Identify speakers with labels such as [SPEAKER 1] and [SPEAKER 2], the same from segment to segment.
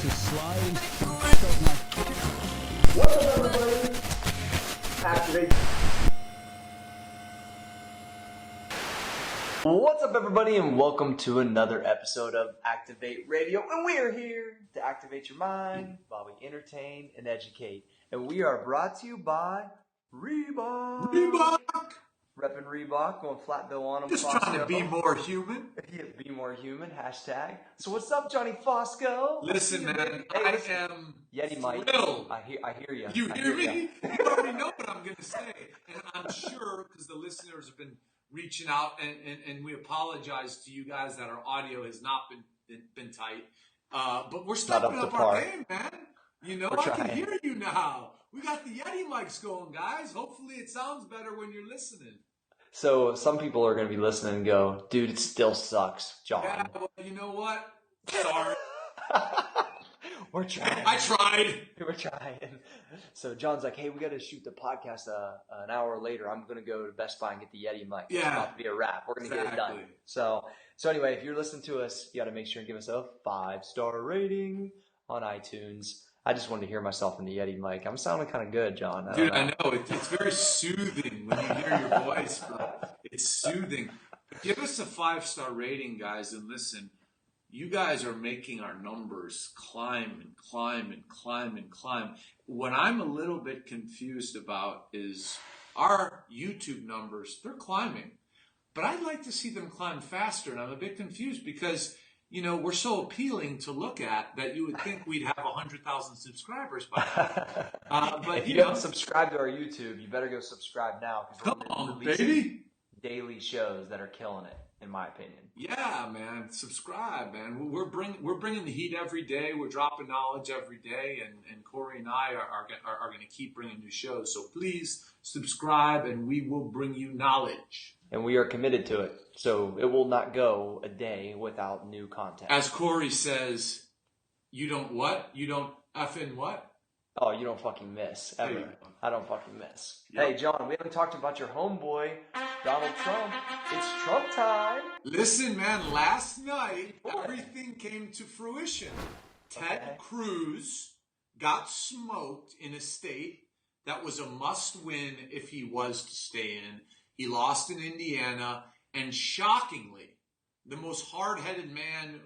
[SPEAKER 1] This is sliding.
[SPEAKER 2] What's up, everybody? Activ8.
[SPEAKER 3] What's up, everybody, and welcome to another episode of Activ8 Radio. And we are here to activate your mind while we entertain and educate. And we are brought to you by Reebok. Reppin' Reebok, going flat bill on them.
[SPEAKER 4] Just
[SPEAKER 3] Fosco.
[SPEAKER 4] trying to be more human.
[SPEAKER 3] Yeah, be more human, hashtag. So what's up, Johnny Fosco?
[SPEAKER 4] Listen, man, I am
[SPEAKER 3] Yeti Mike.
[SPEAKER 4] thrilled.
[SPEAKER 3] I hear you.
[SPEAKER 4] You hear me? You already know what I'm going to say. And I'm sure, because the listeners have been reaching out, and we apologize to you guys that our audio has not been tight. But we're stepping up our game, man. You know, I can hear you now. We got the Yeti mics going, guys. Hopefully it sounds better when you're listening.
[SPEAKER 3] So some people are going to be listening and go, dude, it still sucks, John.
[SPEAKER 4] Yeah, well, you know what? Sorry.
[SPEAKER 3] We're trying.
[SPEAKER 4] I tried.
[SPEAKER 3] We're trying. So John's like, hey, we got to shoot the podcast an hour later. I'm going to go to Best Buy and get the Yeti mic.
[SPEAKER 4] Yeah.
[SPEAKER 3] It's about to be a wrap. We're going to get it done. So anyway, if you're listening to us, you got to make sure and give us a 5-star rating on iTunes. I just wanted to hear myself in the Yeti mic. I'm sounding kind of good, John.
[SPEAKER 4] I know. It's very soothing when you hear your voice, bro. It's soothing. Give us a 5-star rating, guys, and listen. You guys are making our numbers climb and climb and climb and climb. What I'm a little bit confused about is our YouTube numbers. They're climbing. But I'd like to see them climb faster, and I'm a bit confused because, you know, we're so appealing to look at that you would think we'd have 100,000 subscribers by now. But
[SPEAKER 3] if you haven't subscribed to our YouTube, you better go subscribe now because we're releasing daily shows that are killing it, in my opinion.
[SPEAKER 4] Yeah, man, subscribe, man. We're bringing the heat every day. We're dropping knowledge every day, and Cory and I are going to keep bringing new shows. So please subscribe, and we will bring you knowledge.
[SPEAKER 3] And we are committed to it. So it will not go a day without new content.
[SPEAKER 4] As Cory says, you don't what? You don't effing what?
[SPEAKER 3] Oh, you don't fucking miss, ever. I don't fucking miss.
[SPEAKER 4] Yep.
[SPEAKER 3] Hey, John, we haven't talked about your homeboy, Donald Trump. It's Trump time.
[SPEAKER 4] Listen, man, last night, everything came to fruition. Ted Cruz got smoked in a state that was a must-win if he was to stay in. He lost in Indiana, and shockingly, the most hard-headed man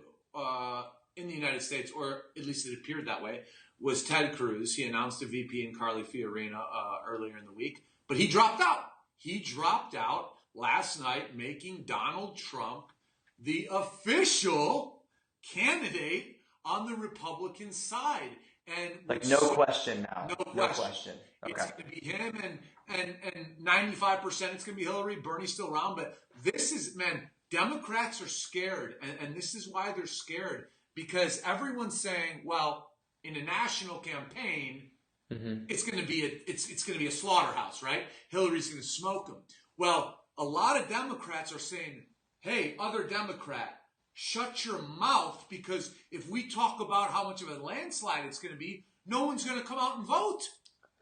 [SPEAKER 4] in the United States, or at least it appeared that way, was Ted Cruz. He announced a VP in Carly Fiorina earlier in the week, but he dropped out. He dropped out last night, making Donald Trump the official candidate on the Republican side. And
[SPEAKER 3] like no question now.
[SPEAKER 4] No question.
[SPEAKER 3] Okay.
[SPEAKER 4] It's going to be him, and 95% it's going to be Hillary. Bernie's still around, but this is, man, Democrats are scared, and this is why they're scared, because everyone's saying, well, in a national campaign, it's going to be it's going to be a slaughterhouse, right? Hillary's going to smoke them. Well, a lot of Democrats are saying, hey, other Democrat, shut your mouth, because if we talk about how much of a landslide it's going to be, no one's going to come out and vote.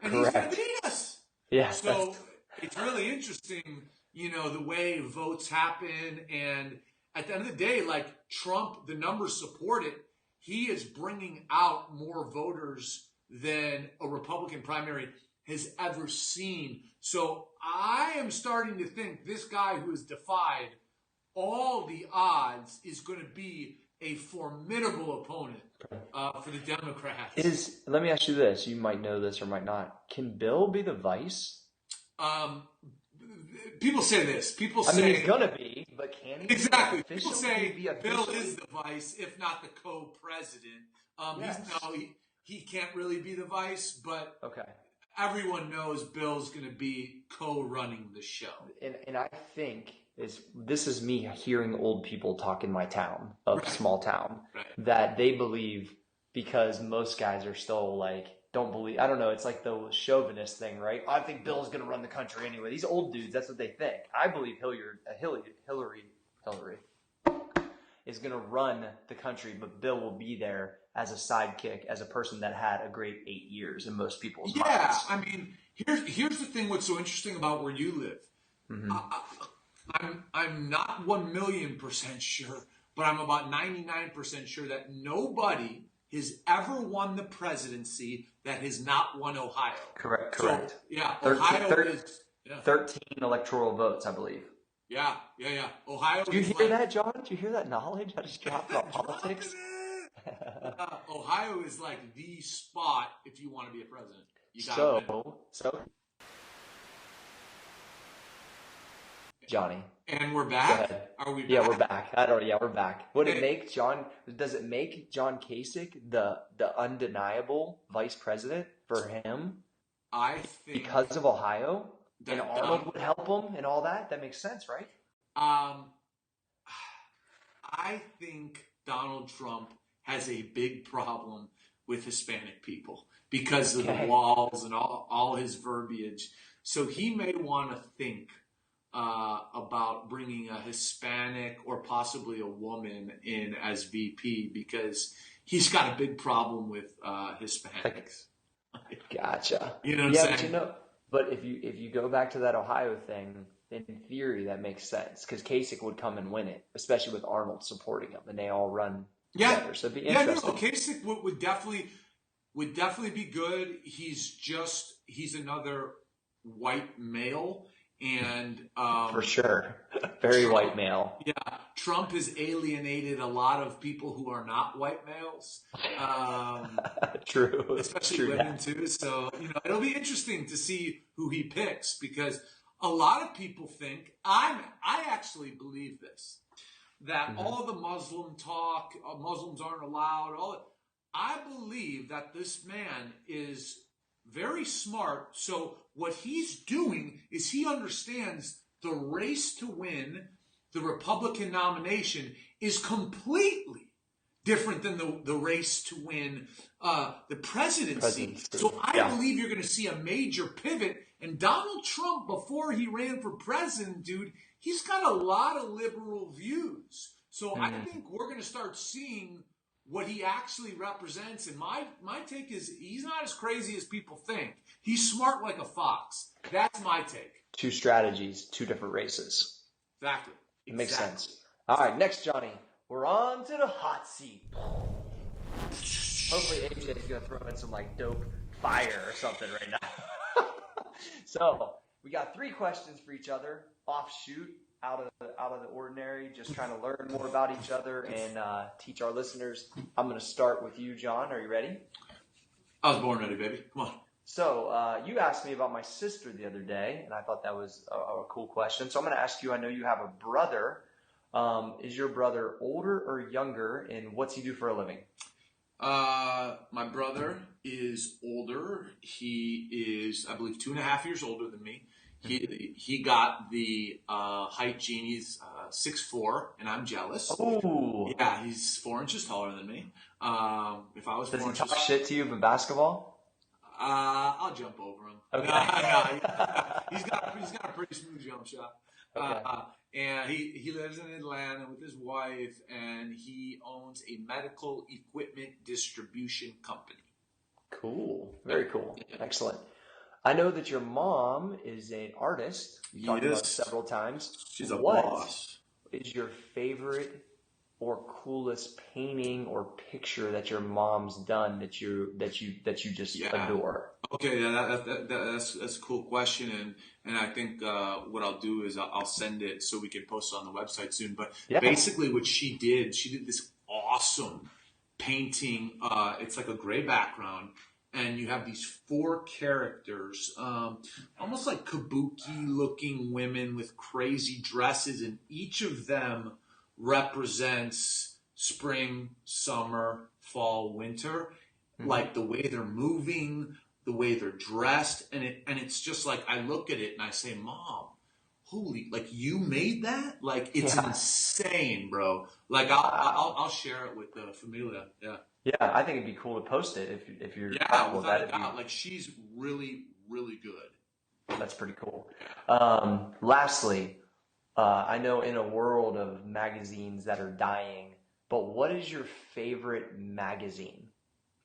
[SPEAKER 4] And Correct. He's going to beat us.
[SPEAKER 3] Yeah.
[SPEAKER 4] So it's really interesting, you know, the way votes happen. And at the end of the day, like Trump, the numbers support it. He is bringing out more voters than a Republican primary has ever seen. So I am starting to think this guy who has defied all the odds is going to be a formidable opponent for the Democrats.
[SPEAKER 3] Let me ask you this. You might know this or might not. Can Bill be the vice?
[SPEAKER 4] People say this. People say...
[SPEAKER 3] I mean, he's going to be, but can he?
[SPEAKER 4] Exactly. People say Bill is the vice, if not the co-president. Yes. He can't really be the vice, but everyone knows Bill's going to be co-running the show.
[SPEAKER 3] And I think... this is me hearing old people talk in my town, small town, that they believe, because most guys are still like, don't believe, I don't know, it's like the chauvinist thing, right? I think Bill's going to run the country anyway. These old dudes, that's what they think. I believe Hillary is going to run the country, but Bill will be there as a sidekick, as a person that had a great 8 years in most people's minds.
[SPEAKER 4] Yeah, I mean, here's the thing, what's so interesting about where you live. I'm not 1,000,000% sure, but I'm about 99% sure that nobody has ever won the presidency that has not won Ohio.
[SPEAKER 3] Correct.
[SPEAKER 4] So, yeah, Ohio is
[SPEAKER 3] 13 electoral votes, I believe.
[SPEAKER 4] Yeah. Ohio.
[SPEAKER 3] Did you hear that, John? Did you hear that knowledge I just dropped about politics?
[SPEAKER 4] Ohio is like the spot if you want to be a president. You got
[SPEAKER 3] So, Johnny.
[SPEAKER 4] And we're back. Are we back?
[SPEAKER 3] Yeah, we're back. We're back. Does it make John Kasich the undeniable vice president for him?
[SPEAKER 4] I think
[SPEAKER 3] because of Ohio and Arnold would help him and all that. That makes sense, right?
[SPEAKER 4] I think Donald Trump has a big problem with Hispanic people because of the walls and all his verbiage. So he may want to think about bringing a Hispanic or possibly a woman in as VP because he's got a big problem with Hispanics.
[SPEAKER 3] Gotcha.
[SPEAKER 4] You know what I'm saying?
[SPEAKER 3] But if you go back to that Ohio thing, in theory that makes sense because Kasich would come and win it, especially with Arnold supporting him, and they all run together. So it'd be interesting.
[SPEAKER 4] Kasich would definitely be good. He's another white male. And
[SPEAKER 3] for sure, very
[SPEAKER 4] Trump,
[SPEAKER 3] white male.
[SPEAKER 4] Yeah, Trump has alienated a lot of people who are not white males.
[SPEAKER 3] True,
[SPEAKER 4] especially women too. So it'll be interesting to see who he picks because a lot of people think I actually believe this that all the Muslim talk, Muslims aren't allowed. I believe that this man is very smart. So what he's doing is he understands the race to win the Republican nomination is completely different than the race to win the presidency. So I believe you're going to see a major pivot. And Donald Trump, before he ran for president, dude, he's got a lot of liberal views. So I think we're going to start seeing what he actually represents. And my take is he's not as crazy as people think. He's smart like a fox. That's my take.
[SPEAKER 3] 2 strategies, 2 different races.
[SPEAKER 4] Exactly.
[SPEAKER 3] It makes sense. All right, next, Johnny. We're on to the hot seat. Hopefully AJ is going to throw in some dope fire or something right now. So we got 3 questions for each other, offshoot, out of the ordinary, just trying to learn more about each other and teach our listeners. I'm going to start with you, John. Are you ready?
[SPEAKER 4] I was born ready, baby. Come on.
[SPEAKER 3] So you asked me about my sister the other day, and I thought that was a cool question. So I'm going to ask you, I know you have a brother. Is your brother older or younger, and what's he do for a living?
[SPEAKER 4] My brother is older. He is, I believe, 2.5 years older than me. He got the height gene. He's 6'4", and I'm jealous.
[SPEAKER 3] Oh,
[SPEAKER 4] yeah, he's 4 inches taller than me. If I was
[SPEAKER 3] does
[SPEAKER 4] 4
[SPEAKER 3] he
[SPEAKER 4] inches,
[SPEAKER 3] talk shit to you in basketball?
[SPEAKER 4] I'll jump over him.
[SPEAKER 3] Okay.
[SPEAKER 4] He's got a pretty smooth jump shot.
[SPEAKER 3] Okay.
[SPEAKER 4] And he lives in Atlanta with his wife, and he owns a medical equipment distribution company.
[SPEAKER 3] Cool. Very cool. Excellent. I know that your mom is an artist. You talked about it several times.
[SPEAKER 4] She's a boss.
[SPEAKER 3] What is your favorite or coolest painting or picture that your mom's done that you just adore?
[SPEAKER 4] Okay, that's a cool question, and I think what I'll do is I'll send it so we can post it on the website soon. But basically, what she did this awesome painting. It's like a gray background, and you have these 4 characters, almost like kabuki-looking women with crazy dresses, and each of them represents spring, summer, fall, winter, like the way they're moving, the way they're dressed, and it's just like I look at it and I say, Mom, holy, you made that? It's insane, bro. I'll share it with the familia. Yeah.
[SPEAKER 3] Yeah, I think it'd be cool to post it if you're
[SPEAKER 4] comfortable with that. She's really, really good.
[SPEAKER 3] That's pretty cool. Lastly, I know in a world of magazines that are dying, but what is your favorite magazine?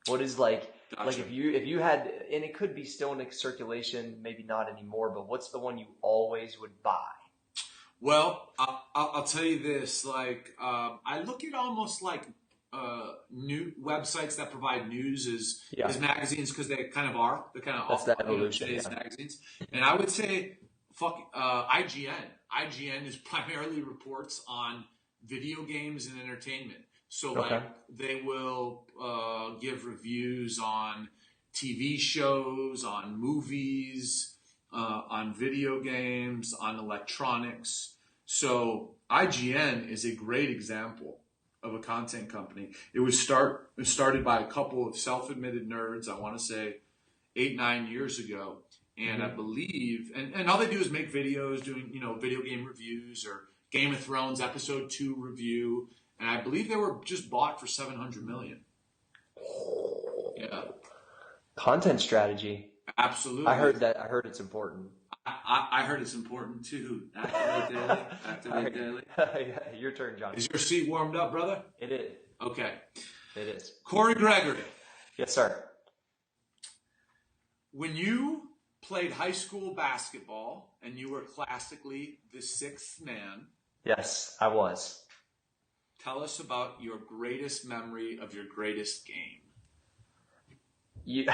[SPEAKER 3] What is if you had, and it could be still in circulation, maybe not anymore, but what's the one you always would buy?
[SPEAKER 4] Well, I'll tell you this. I look at almost like new websites that provide news
[SPEAKER 3] Yeah.
[SPEAKER 4] as magazines, because they kind of are. They're kind of
[SPEAKER 3] That's the evolution,
[SPEAKER 4] today's
[SPEAKER 3] yeah.
[SPEAKER 4] magazines. And I would say IGN. IGN is primarily reports on video games and entertainment. So like they will give reviews on TV shows, on movies, on video games, on electronics. So IGN is a great example of a content company. It was started by a couple of self-admitted nerds, I want to say 8-9 years ago. And I believe, and all they do is make videos doing, video game reviews or Game of Thrones episode 2 review. And I believe they were just bought for $700 million. Yeah.
[SPEAKER 3] Content strategy.
[SPEAKER 4] Absolutely.
[SPEAKER 3] I heard that. I heard it's important.
[SPEAKER 4] I heard it's important too. Activ8 Daily. Activ8 Daily.
[SPEAKER 3] Yeah, your turn, John.
[SPEAKER 4] Is your seat warmed up, brother?
[SPEAKER 3] It is.
[SPEAKER 4] Okay.
[SPEAKER 3] It is.
[SPEAKER 4] Cory Gregory.
[SPEAKER 3] Yes, sir.
[SPEAKER 4] When you played high school basketball and you were classically the sixth man.
[SPEAKER 3] Yes, I was.
[SPEAKER 4] Tell us about your greatest memory of your greatest game.
[SPEAKER 3] You're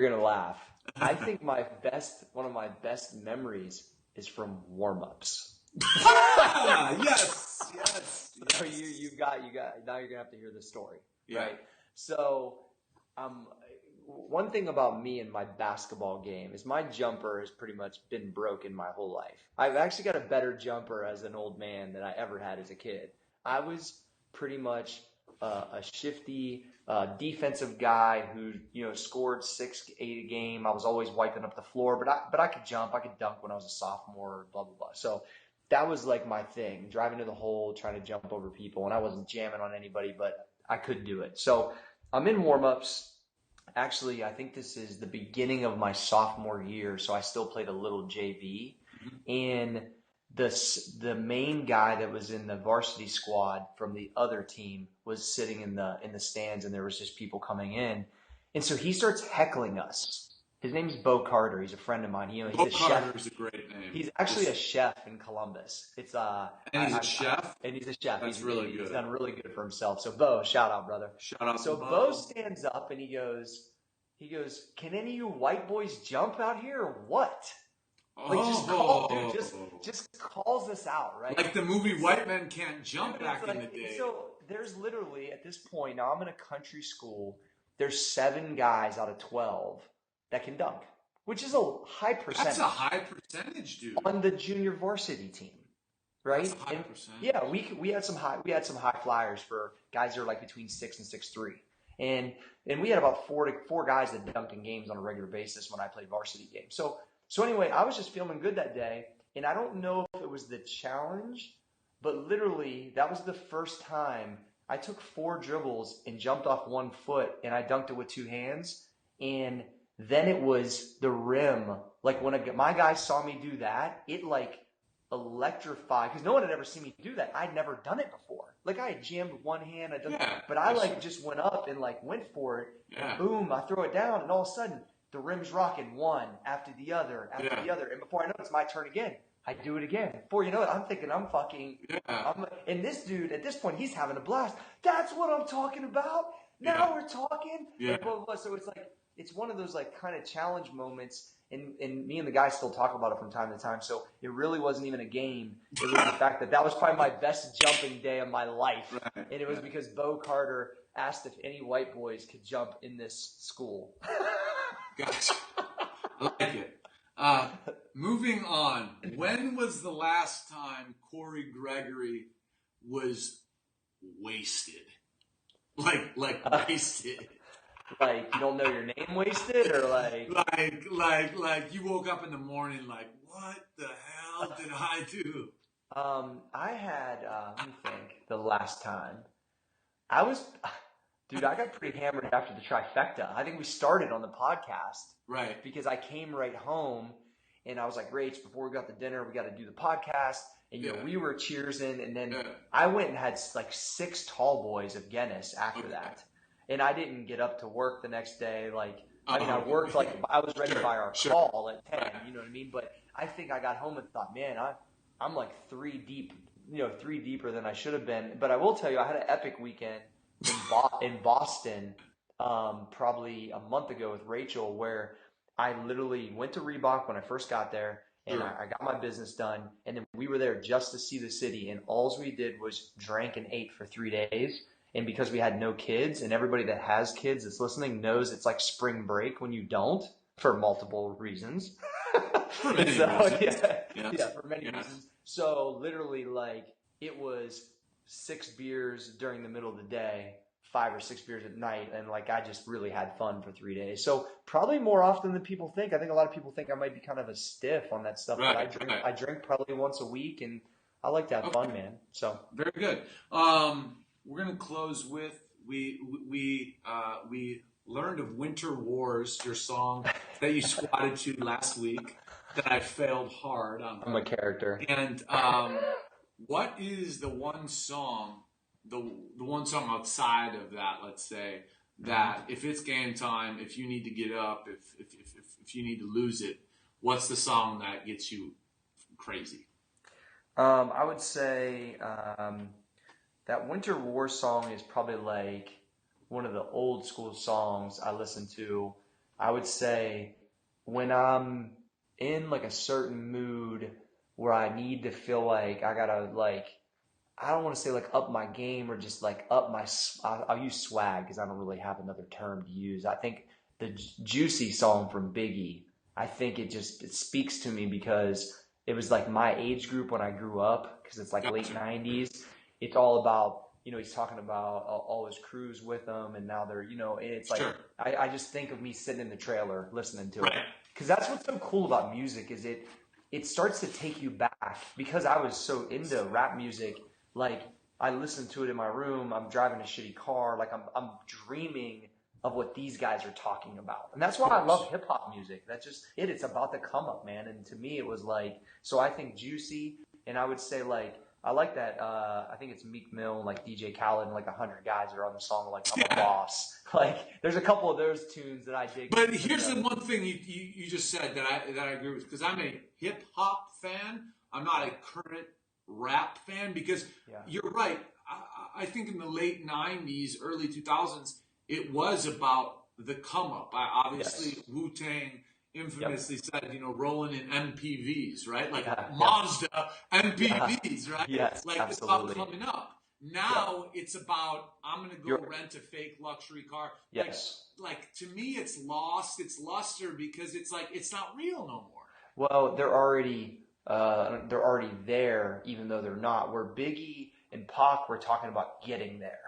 [SPEAKER 3] going to laugh. I think one of my best memories is from warm-ups.
[SPEAKER 4] Yes.
[SPEAKER 3] So you got, now you're going to have to hear the story,
[SPEAKER 4] yeah.
[SPEAKER 3] Right? So, one thing about me and my basketball game is my jumper has pretty much been broken my whole life. I've actually got a better jumper as an old man than I ever had as a kid. I was pretty much a shifty defensive guy who scored 6-8 a game. I was always wiping up the floor, but I could jump, I could dunk when I was a sophomore, blah blah blah. So that was like my thing, driving to the hole, trying to jump over people, and I wasn't jamming on anybody, but I could do it. So I'm in warm-ups. Actually, I think this is the beginning of my sophomore year, so I still played a little JV. And the main guy that was in the varsity squad from the other team was sitting in the stands, and there was just people coming in. And so he starts heckling us. His name's Bo Carter. He's a friend of mine. He's
[SPEAKER 4] Bo
[SPEAKER 3] a
[SPEAKER 4] Carter
[SPEAKER 3] chef.
[SPEAKER 4] is a great name.
[SPEAKER 3] He's actually a chef in Columbus.
[SPEAKER 4] And he's a chef?
[SPEAKER 3] And he's a chef.
[SPEAKER 4] That's really good.
[SPEAKER 3] He's done really good for himself. So Bo, shout out, brother.
[SPEAKER 4] Shout out
[SPEAKER 3] So
[SPEAKER 4] to Bo.
[SPEAKER 3] Bo stands up and he goes, "Can any of you white boys jump out here or what?" Like just calls us out, right?
[SPEAKER 4] Like the movie White Men Can't Jump back in the day.
[SPEAKER 3] So there's literally at this point, now I'm in a country school, there's 7 guys out of 12 that can dunk, which is a high percentage.
[SPEAKER 4] That's a high percentage, dude.
[SPEAKER 3] On the junior varsity team. Right?
[SPEAKER 4] That's a high percentage.
[SPEAKER 3] Yeah, we had some high flyers for guys that are like between 6 and 6'3". And we had about 4 guys that dunked in games on a regular basis when I played varsity games. So anyway, I was just feeling good that day, and I don't know if it was the challenge, but literally that was the first time I took 4 dribbles and jumped off 1 foot, and I dunked it with 2 hands, and then it was the rim. Like when my guys saw me do that, it like electrified, because no one had ever seen me do that. I'd never done it before. Like I had jammed with 1 hand, but I just went up and like went for it.
[SPEAKER 4] Yeah.
[SPEAKER 3] And boom, I throw it down, and all of a sudden the rim's rocking one after the other, and before I know it, it's my turn again. I do it again. Before you know it, I'm thinking I'm fucking.
[SPEAKER 4] Yeah.
[SPEAKER 3] And this dude at this point, he's having a blast. That's what I'm talking about. Now we're talking.
[SPEAKER 4] Yeah.
[SPEAKER 3] Like, blah, blah, blah. So it's like it's one of those like kind of challenge moments. And me and the guys still talk about it from time to time. So it really wasn't even a game. It was the fact that was probably my best jumping day of my life.
[SPEAKER 4] Right.
[SPEAKER 3] And it was because Bo Carter asked if any white boys could jump in this school.
[SPEAKER 4] Gotcha. I like it. Moving on. When was the last time Cory Gregory was wasted? Like wasted.
[SPEAKER 3] Like you don't know your name wasted, or
[SPEAKER 4] like you woke up in the morning like, what the hell did I do?
[SPEAKER 3] I had let me think. The last time dude, I got pretty hammered after the trifecta. I think we started on the podcast,
[SPEAKER 4] right?
[SPEAKER 3] Because I came right home and I was like, Rach, before we got the dinner, we got to do the podcast. And we were cheersing, and then I went and had like 6 tall boys of Guinness after that. And I didn't get up to work the next day. I worked I was ready by our call at 10. You know what I mean? But I think I got home and thought, man, I'm like 3 deep three deeper than I should have been. But I will tell you, I had an epic weekend in Boston, probably a month ago with Rachel, where I literally went to Reebok when I first got there, and I got my business done, and then we were there just to see the city, and all we did was drank and ate for 3 days. And because we had no kids, and everybody that has kids that's listening knows it's like spring break when you don't, for multiple reasons.
[SPEAKER 4] For many reasons.
[SPEAKER 3] Yeah, for many reasons. So literally, like, it was 6 beers during the middle of the day, 5 or 6 beers at night, and like I just really had fun for 3 days. So probably more often than people think. I think a lot of people think I might be kind of a stiff on that stuff, but I drink probably once a week, and I like to have fun, man. So
[SPEAKER 4] very good. We're gonna close with we learned of Winter Wars, your song that you squatted to last week that I failed hard on.
[SPEAKER 3] I'm a character.
[SPEAKER 4] And what is the one song, the one song outside of that, let's say, that if it's game time, if you need to get up, if you need to lose it, what's the song that gets you crazy?
[SPEAKER 3] I would say that Winter War song is probably like one of the old school songs I listen to. I would say when I'm in like a certain mood where I need to feel like I gotta, like, I don't want to say like up my game or just like up my, I'll use swag because I don't really have another term to use. I think the Juicy song from Biggie, I think it speaks to me because it was like my age group when I grew up, because it's like late 90s. It's all about, he's talking about all his crews with him, and now they're, it's like, I just think of me sitting in the trailer listening to it. Because that's what's so cool about music is it starts to take you back. Because I was so into rap music, like I listened to it in my room, I'm driving a shitty car, like I'm dreaming of what these guys are talking about. And that's why I love hip hop music. That's just it. It's about the come up, man. And to me, it was like, so I think Juicy, and I would say like, I like that. I think it's Meek Mill, like DJ Khaled, and like 100 guys that are on the song, like I'm a boss. Like there's a couple of those tunes that I dig.
[SPEAKER 4] But here's the one thing you just said that I agree with, because I'm a hip hop fan. I'm not a current rap fan, because you're right. I think in the late 90s, early 2000s, it was about the come up. Obviously, Wu-Tang infamously said, rolling in MPVs, right? Like Mazda MPVs, right?
[SPEAKER 3] Yes,
[SPEAKER 4] like
[SPEAKER 3] absolutely.
[SPEAKER 4] It's about coming up. Now it's about, I'm going to go rent a fake luxury car.
[SPEAKER 3] Yes.
[SPEAKER 4] Like to me, it's lost its luster because it's like, it's not real no more.
[SPEAKER 3] Well, they're already there, even though they're not. Where Biggie and Pac were talking about getting there.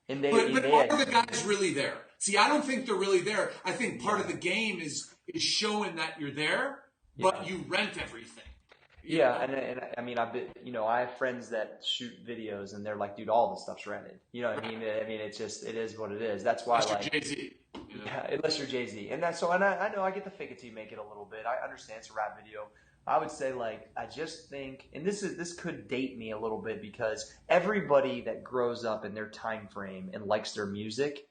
[SPEAKER 3] And
[SPEAKER 4] but are the guys really there? See, I don't think they're really there. I think part of the game is showing that you're there, but you rent everything.
[SPEAKER 3] And I mean, I've been, I have friends that shoot videos, and they're like, dude, all the stuff's rented. You know what I mean? I mean, it's just, it is what it is. That's why,
[SPEAKER 4] unless
[SPEAKER 3] like,
[SPEAKER 4] you're Jay-Z.
[SPEAKER 3] Yeah, unless you're Jay-Z. And that's so, and I know I get the fake it till you make it a little bit. I understand it's a rap video. I would say, like, I just think, and this could date me a little bit, because everybody that grows up in their time frame and likes their music,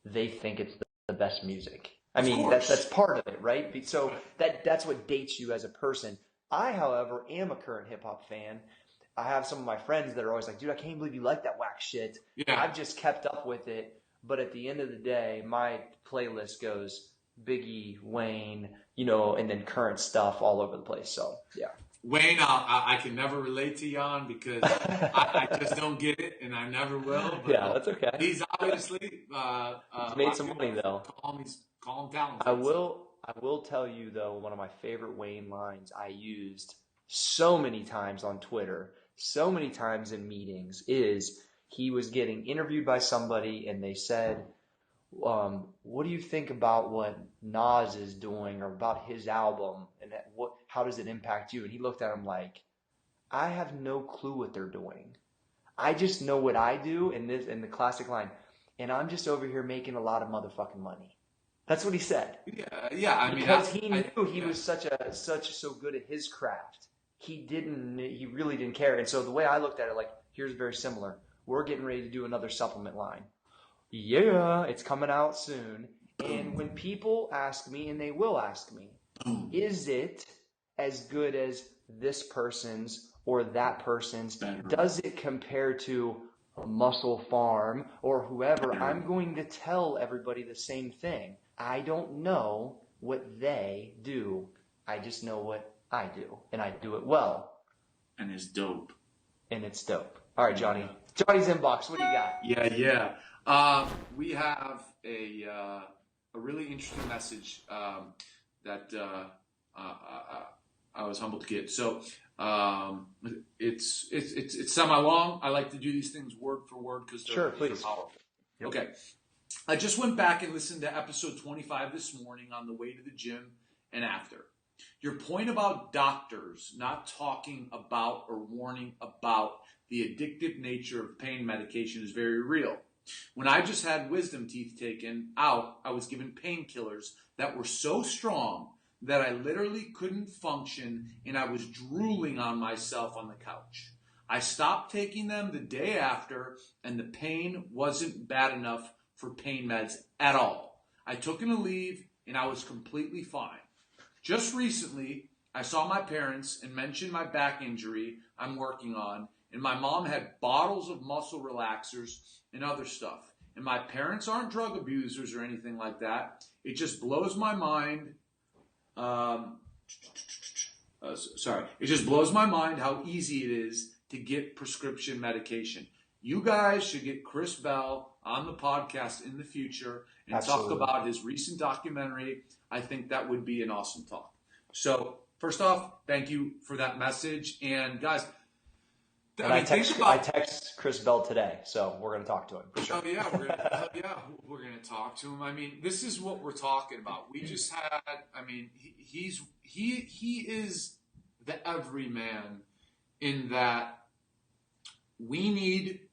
[SPEAKER 3] they think it's the best music. I mean, that's part of it, right? So that's what dates you as a person. I, however, am a current hip hop fan. I have some of my friends that are always like, dude, I can't believe you like that whack shit. Yeah. I've just kept up with it. But at the end of the day, my playlist goes Biggie, Wayne, and then current stuff all over the place. So, yeah.
[SPEAKER 4] Wayne, I can never relate to Jan because I just don't get it, and I never will. But
[SPEAKER 3] yeah, that's okay.
[SPEAKER 4] He's obviously
[SPEAKER 3] he's made some money, though.
[SPEAKER 4] Call him talented.
[SPEAKER 3] I will tell you, though, one of my favorite Wayne lines I used so many times on Twitter, so many times in meetings, is he was getting interviewed by somebody, and they said, what do you think about what Nas is doing, or about his album, and how does it impact you? And he looked at him like, I have no clue what they're doing. I just know what I do, in the classic line, and I'm just over here making a lot of motherfucking money. That's what he said.
[SPEAKER 4] Yeah. I mean,
[SPEAKER 3] because he knew he was so good at his craft. He really didn't care. And so the way I looked at it, like, here's very similar. We're getting ready to do another supplement line. Yeah, it's coming out soon. And when people ask me, and they will ask me, is it as good as this person's or that person's?
[SPEAKER 1] Better.
[SPEAKER 3] Does it compare to a Muscle Farm or whoever?
[SPEAKER 1] Better.
[SPEAKER 3] I'm going to tell everybody the same thing. I don't know what they do. I just know what I do, and I do it well.
[SPEAKER 1] And it's dope.
[SPEAKER 3] And it's dope. All right, Johnny. Johnny's inbox. What do you got?
[SPEAKER 1] Yeah. We have a really interesting message that I was humbled to get. So it's semi-long. I like to do these things word for word because they're powerful.
[SPEAKER 3] Yep.
[SPEAKER 1] Okay. I just went back and listened to episode 25 this morning on the way to the gym and after. Your point about doctors not talking about or warning about the addictive nature of pain medication is very real. When I just had wisdom teeth taken out, I was given painkillers that were so strong that I literally couldn't function and I was drooling on myself on the couch. I stopped taking them the day after and the pain wasn't bad enough for pain meds at all. I took an Aleve and I was completely fine. Just recently, I saw my parents and mentioned my back injury I'm working on, and my mom had bottles of muscle relaxers and other stuff. And my parents aren't drug abusers or anything like that. It just blows my mind. It just blows my mind how easy it is to get prescription medication. You guys should get Chris Bell on the podcast in the future and
[SPEAKER 3] Absolutely.
[SPEAKER 1] talk about his recent documentary. I think that would be an awesome talk. So first off, thank you for that message. And guys,
[SPEAKER 3] I text Chris Bell today, so we're going to talk to him. For sure.
[SPEAKER 1] Oh yeah, we're gonna talk to him. I mean, this is what we're talking about. We just had. I mean, he is the everyman in that we need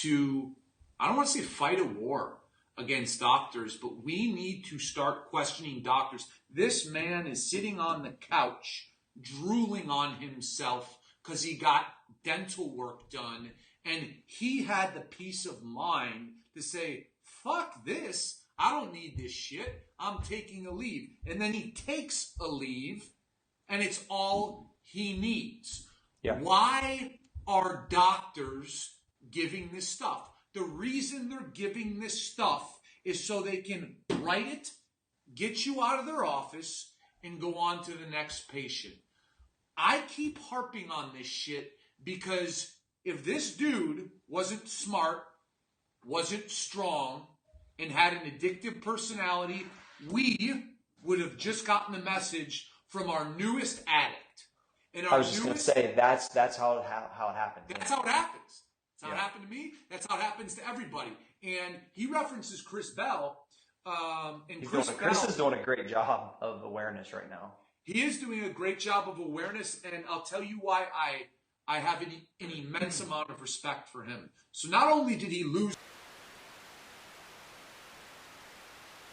[SPEAKER 1] to. I don't want to say fight a war against doctors, but we need to start questioning doctors. This man is sitting on the couch, drooling on himself because he got dental work done, and he had the peace of mind to say, fuck this, I don't need this shit, I'm taking a leave. And then he takes a leave, and it's all he needs.
[SPEAKER 3] Yeah.
[SPEAKER 1] Why are doctors giving this stuff? The reason they're giving this stuff is so they can write it, get you out of their office, and go on to the next patient. I keep harping on this shit because if this dude wasn't smart, wasn't strong, and had an addictive personality, we would have just gotten the message from our newest addict. And
[SPEAKER 3] I was just going to say, that's how it happens.
[SPEAKER 1] That's how it happens. That's how it happened to me. That's how it happens to everybody. And he references Chris Bell.
[SPEAKER 3] Chris is doing a great job of awareness right now.
[SPEAKER 1] He is doing a great job of awareness, and I'll tell you why I have an immense amount of respect for him. So not only did he lose...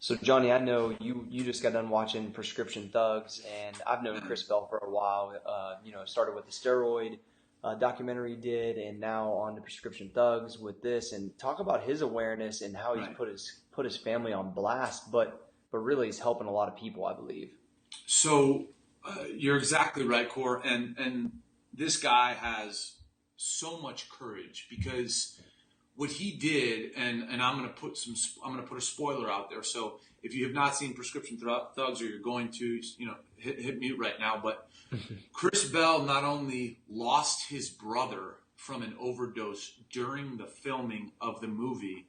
[SPEAKER 3] So Johnny, I know you just got done watching Prescription Thugs, and I've known Chris Bell for a while. Started with the steroid documentary he did, and now on to Prescription Thugs with this. And talk about his awareness and how he's put his family on blast, but really he's helping a lot of people, I believe.
[SPEAKER 1] So you're exactly right, Cor, and this guy has so much courage because what he did, and I'm going to put a spoiler out there. So if you have not seen Prescription Thugs, or you're going to, hit mute right now. But Chris Bell not only lost his brother from an overdose during the filming of the movie,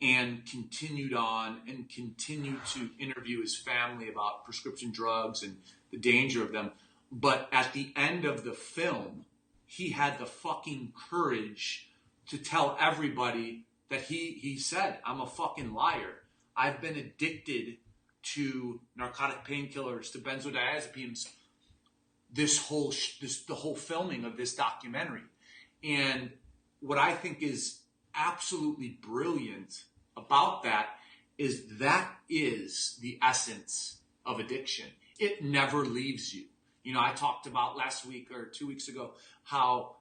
[SPEAKER 1] and continued on and continued to interview his family about prescription drugs and the danger of them. But at the end of the film, he had the fucking courage to tell everybody that he said, I'm a fucking liar. I've been addicted to narcotic painkillers, to benzodiazepines, the whole filming of this documentary. And what I think is absolutely brilliant about that is the essence of addiction. It never leaves you. I talked about last week or 2 weeks ago how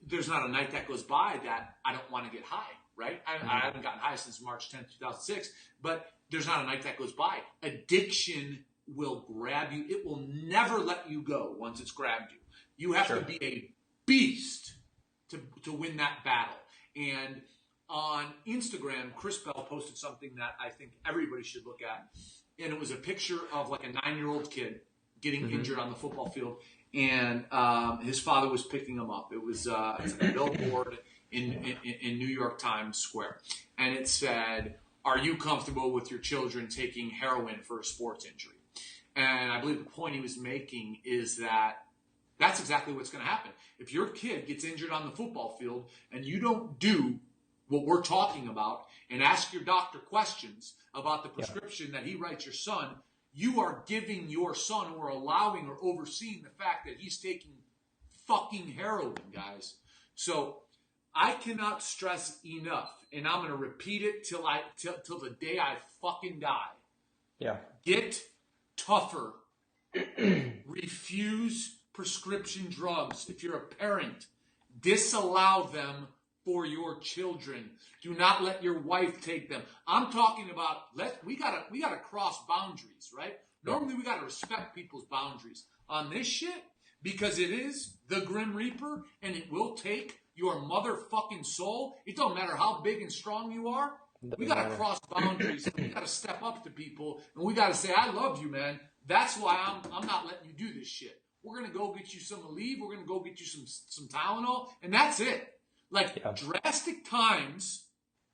[SPEAKER 1] there's not a night that goes by that I don't want to get high, right? I haven't gotten high since March 10th, 2006, but there's not a night that goes by. Addiction will grab you. It will never let you go once it's grabbed you.
[SPEAKER 4] You have to be a beast to win that battle. And on Instagram, Chris Bell posted something that I think everybody should look at. And it was a picture of like a 9-year-old kid getting injured on the football field. And his father was picking him up. It was it's like a billboard in New York Times Square. And it said, "Are you comfortable with your children taking heroin for a sports injury?" And I believe the point he was making is that that's exactly what's going to happen. If your kid gets injured on the football field and you don't do what we're talking about and ask your doctor questions about the prescription that he writes your son, you are giving your son or allowing or overseeing the fact that he's taking fucking heroin, guys. So I cannot stress enough, and I'm going to repeat it till the day I fucking die.
[SPEAKER 3] Yeah.
[SPEAKER 4] Get tougher. Refuse prescription drugs. If you're a parent, disallow them for your children. Do not let your wife take them. I'm talking about we gotta cross boundaries, right? Normally we gotta respect people's boundaries. On this shit, because it is the Grim Reaper and it will take your motherfucking soul. It don't matter how big and strong you are. We gotta cross boundaries. And we gotta step up to people and we gotta say, "I love you, man. That's why I'm not letting you do this shit. We're gonna go get you some Aleve. We're gonna go get you some Tylenol, and that's it." Like drastic times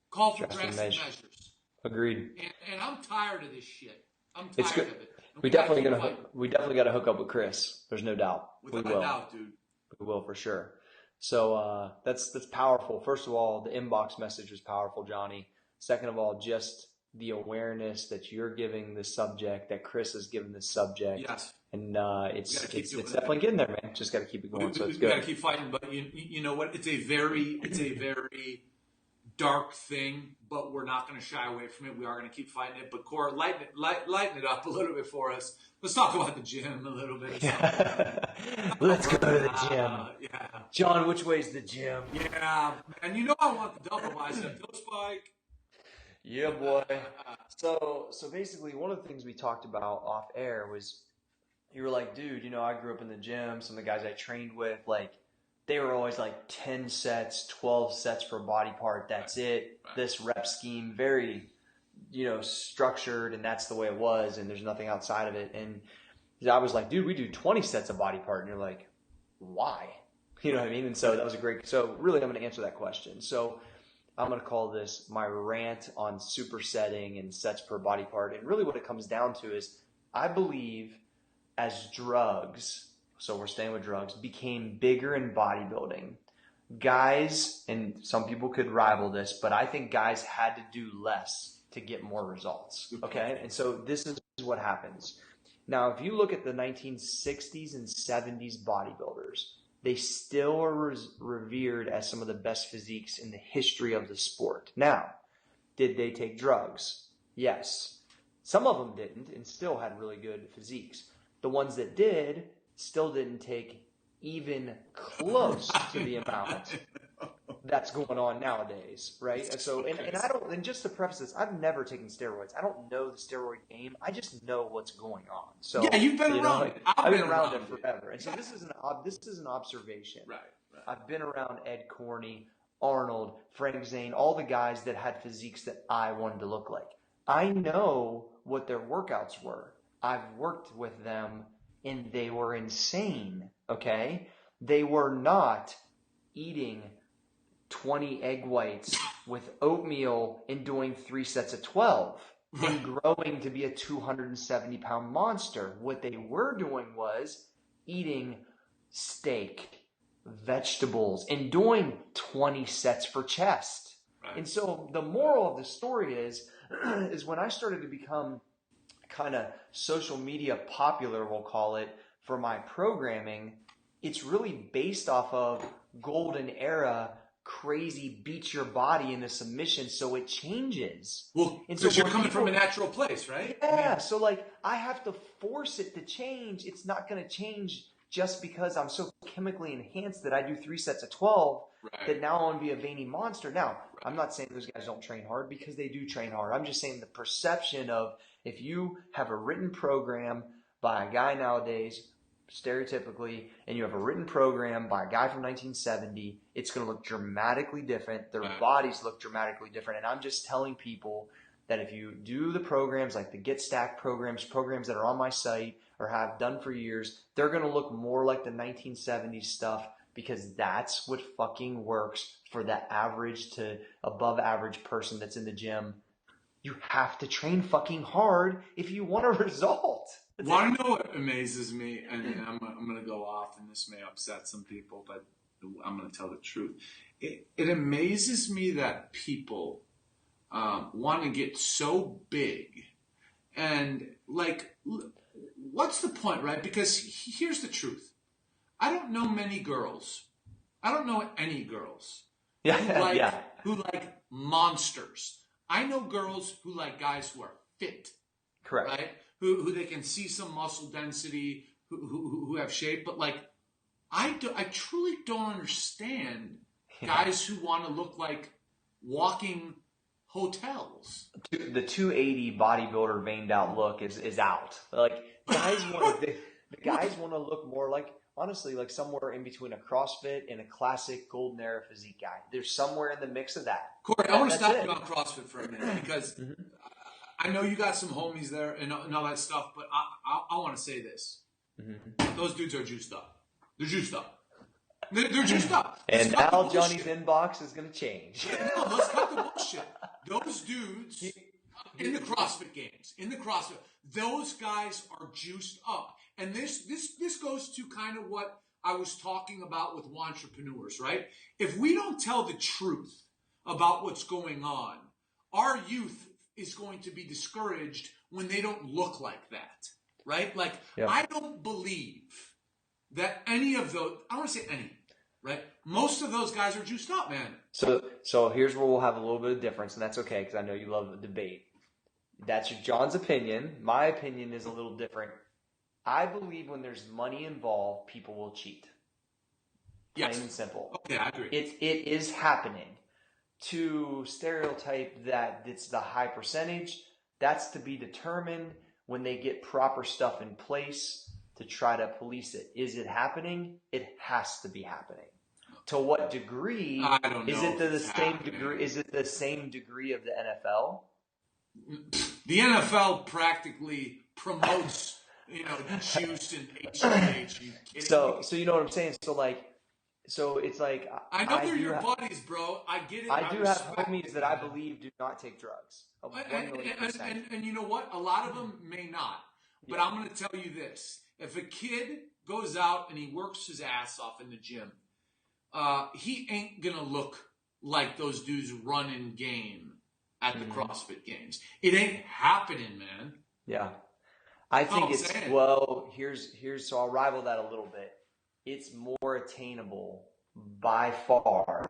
[SPEAKER 4] call for drastic measures.
[SPEAKER 3] Agreed.
[SPEAKER 4] And I'm tired of this shit. I'm tired of it.
[SPEAKER 3] We definitely got to hook up with Chris. There's no doubt.
[SPEAKER 4] Without a doubt, dude.
[SPEAKER 3] We will for sure. So that's powerful. First of all, the inbox message was powerful, Johnny. Second of all, just the awareness that you're giving this subject, that Chris has given this subject.
[SPEAKER 4] Yes.
[SPEAKER 3] And it's definitely getting there, man. Just got to keep it going. So it's good.
[SPEAKER 4] We got to keep fighting. But you know what? It's a very dark thing. But we're not going to shy away from it. We are going to keep fighting it. But Cory, lighten it up a little bit for us. Let's talk about the gym a little bit.
[SPEAKER 3] Let's go to the gym.
[SPEAKER 4] Yeah.
[SPEAKER 3] John, which way's the gym?
[SPEAKER 4] Yeah. And you know I want the double bicep toe spike.
[SPEAKER 3] Yeah, boy. So basically, one of the things we talked about off air was, you were like, dude, I grew up in the gym. Some of the guys I trained with, like, they were always like 10 sets, 12 sets for a body part. That's it. Right. This rep scheme, very, structured, and that's the way it was, and there's nothing outside of it. And I was like, dude, we do 20 sets of body part. And you're like, why? You know what I mean? And so that was so really I'm going to answer that question. So I'm going to call this my rant on supersetting and sets per body part. And really what it comes down to is, I believe as drugs, so we're staying with drugs, became bigger in bodybuilding, guys, and some people could rival this, but I think guys had to do less to get more results. Okay? And so this is what happens. Now, if you look at the 1960s and 70s bodybuilders, they still are revered as some of the best physiques in the history of the sport. Now, did they take drugs? Yes. Some of them didn't and still had really good physiques. The ones that did still didn't take even close to the amount that's going on nowadays, right? So, and just to preface this, I've never taken steroids. I don't know the steroid game. I just know what's going on. So
[SPEAKER 4] yeah, you've been around it.
[SPEAKER 3] I've been around it forever, and so this is an observation.
[SPEAKER 4] Right.
[SPEAKER 3] I've been around Ed Corney, Arnold, Frank Zane, all the guys that had physiques that I wanted to look like. I know what their workouts were. I've worked with them, and they were insane, okay? They were not eating 20 egg whites with oatmeal and doing 3 sets of 12 and growing to be a 270-pound monster. What they were doing was eating steak, vegetables, and doing 20 sets for chest. Right. And so the moral of the story is when I started to become kind of social media popular, we'll call it, for my programming, it's really based off of golden era, crazy, beat your body into submission so it changes.
[SPEAKER 4] Well, because you're coming from a natural place, right?
[SPEAKER 3] Yeah, so like I have to force it to change. It's not going to change just because I'm so chemically enhanced that I do 3 sets of 12 that now I want to be a veiny monster. Now, I'm not saying those guys don't train hard, because they do train hard. I'm just saying the perception of, if you have a written program by a guy nowadays, stereotypically, and you have a written program by a guy from 1970, it's going to look dramatically different. Their bodies look dramatically different. And I'm just telling people that if you do the programs like the Get Stacked programs that are on my site or have done for years, they're going to look more like the 1970s stuff, because that's what fucking works for the average to above average person that's in the gym. You have to train fucking hard if you want a result.
[SPEAKER 4] Want to know what amazes me? And I'm going to go off, and this may upset some people, but I'm going to tell the truth. It amazes me that people want to get so big. And, like, what's the point, right? Because here's the truth. I don't know many girls. I don't know any girls who like monsters. I know girls who like guys who are fit.
[SPEAKER 3] Correct.
[SPEAKER 4] Right? Who they can see some muscle density, who have shape, but like I truly don't understand guys who want to look like walking hotels.
[SPEAKER 3] The 280 bodybuilder veined out look is out. Like guys want the guys want to look more like, honestly, like somewhere in between a CrossFit and a classic golden era physique guy. There's somewhere in the mix of that.
[SPEAKER 4] Corey, I want to stop you on CrossFit for a minute, because I know you got some homies there and all that stuff, but I want to say this. Those dudes are juiced up. They're juiced up. They're juiced up.
[SPEAKER 3] And now Johnny's inbox is going to change.
[SPEAKER 4] No, let's cut the bullshit. Those dudes in the CrossFit games, those guys are juiced up. And this goes to kind of what I was talking about with entrepreneurs, right? If we don't tell the truth about what's going on, our youth is going to be discouraged when they don't look like that, right? Like, I don't believe that any of those, I want to say any, right? Most of those guys are juiced up, man.
[SPEAKER 3] So here's where we'll have a little bit of difference, and that's okay, because I know you love the debate. That's John's opinion. My opinion is a little different. I believe when there's money involved, people will cheat. Plain and simple.
[SPEAKER 4] Okay, I agree.
[SPEAKER 3] It is happening. To stereotype that it's the high percentage, that's to be determined when they get proper stuff in place to try to police it. Is it happening? It has to be happening. To what degree?
[SPEAKER 4] I don't know.
[SPEAKER 3] Is it the same degree? Is it the same degree of the NFL?
[SPEAKER 4] The NFL practically promotes, juice and HGH.
[SPEAKER 3] So you know what I'm saying? So it's like
[SPEAKER 4] I know they're your buddies, bro. I get it.
[SPEAKER 3] I do have homies that I believe do not take drugs.
[SPEAKER 4] And you know what? A lot of them may not. But I'm going to tell you this. If a kid goes out and he works his ass off in the gym, he ain't going to look like those dudes running game at the CrossFit games. It ain't happening, man.
[SPEAKER 3] Yeah. I think here's so I'll rival that a little bit. It's more attainable by far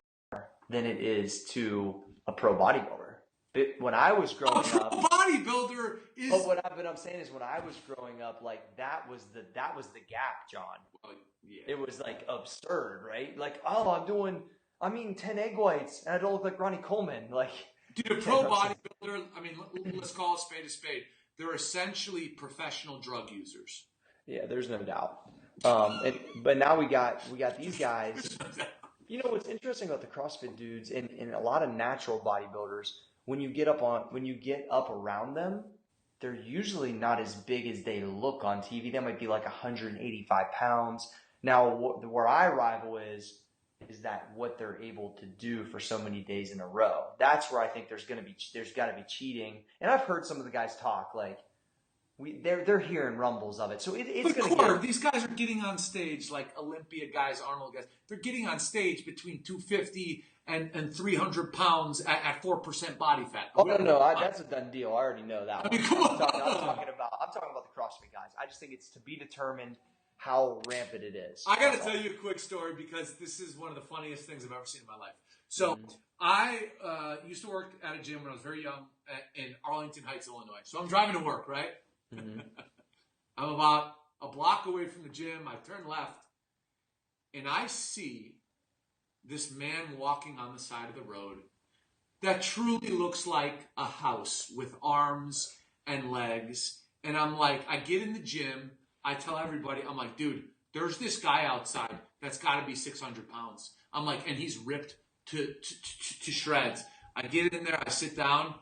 [SPEAKER 3] than it is to a pro bodybuilder. When I was growing up,
[SPEAKER 4] a bodybuilder is.
[SPEAKER 3] But what I'm saying is, when I was growing up, like that was the gap, John. Well, yeah. It was like absurd, right? Like, I'm eating 10 egg whites, and I don't look like Ronnie Coleman. Like,
[SPEAKER 4] dude, a pro bodybuilder. I mean, let's call a spade a spade. They're essentially professional drug users.
[SPEAKER 3] Yeah, there's no doubt. But now we got these guys. You know what's interesting about the CrossFit dudes and a lot of natural bodybuilders, when you get up around them, they're usually not as big as they look on TV. They might be like 185 pounds. Now, where I rival is that what they're able to do for so many days in a row. That's where I think there's got to be cheating. And I've heard some of the guys talk like. They're hearing rumbles of it, so it's going to.
[SPEAKER 4] These guys are getting on stage like Olympia guys, Arnold guys. They're getting on stage between 250 and 300 pounds at 4% body fat.
[SPEAKER 3] Oh no, that's a done deal. I already know that.
[SPEAKER 4] I mean, come on.
[SPEAKER 3] I'm talking about the CrossFit guys. I just think it's to be determined how rampant it is.
[SPEAKER 4] I got to tell you a quick story because this is one of the funniest things I've ever seen in my life. So I used to work at a gym when I was very young in Arlington Heights, Illinois. So I'm driving to work, right? I'm about a block away from the gym. I turn left, and I see this man walking on the side of the road that truly looks like a house with arms and legs. And I'm like, I get in the gym,
[SPEAKER 1] I tell everybody, I'm like, dude, there's this guy outside that's got to be 600 pounds. I'm like, and he's ripped to shreds. I get in there, I sit down.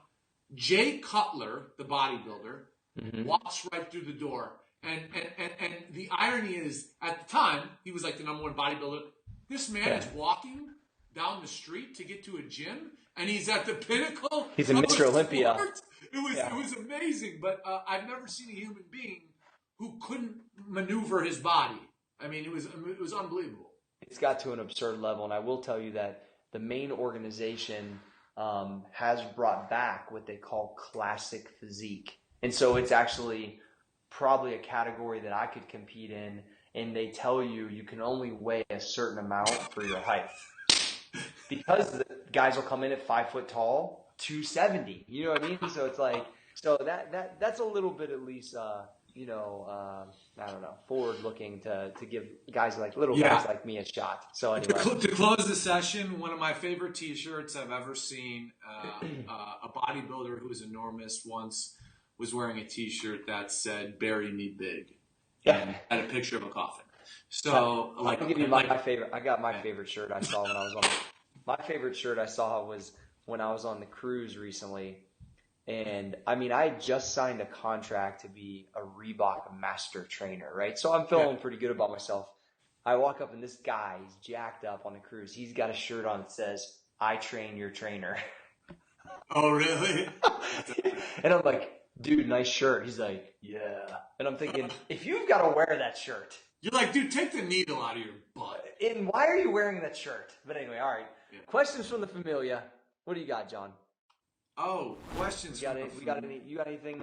[SPEAKER 1] Jay Cutler, the bodybuilder, walks right through the door. And the irony is, at the time, he was like the number one bodybuilder. This man is walking down the street to get to a gym, and he's at the pinnacle.
[SPEAKER 3] He's a Mr. Olympia.
[SPEAKER 1] It was amazing, but I've never seen a human being who couldn't maneuver his body. I mean, it was unbelievable.
[SPEAKER 3] It's got to an absurd level, and I will tell you that the main organization has brought back what they call classic physique, and so it's actually probably a category that I could compete in, and they tell you can only weigh a certain amount for your height. Because the guys will come in at 5 foot tall, 270. You know what I mean? So it's like, that's a little bit at least, I don't know, forward looking to give guys like guys like me a shot. So anyway,
[SPEAKER 1] to close the session, one of my favorite T-shirts I've ever seen. A bodybuilder who was enormous once was wearing a T-shirt that said "Bury me big," and had a picture of a coffin. So,
[SPEAKER 3] I can give you my favorite. I got my favorite shirt I saw when I was on. My favorite shirt I saw was when I was on the Cruz recently, and I mean I just signed a contract to be a Reebok master trainer, right? So I'm feeling pretty good about myself. I walk up and this guy, he's jacked up on the Cruz. He's got a shirt on that says, "I train your trainer."
[SPEAKER 1] Oh, really?
[SPEAKER 3] And I'm like, dude, nice shirt. He's like, yeah. And I'm thinking, if you've got to wear that shirt.
[SPEAKER 1] You're like, dude, take the needle out of your butt.
[SPEAKER 3] And why are you wearing that shirt? But anyway, all right. Yeah. Questions from the Familia. What do you got, John?
[SPEAKER 1] Oh, questions.
[SPEAKER 3] You got anything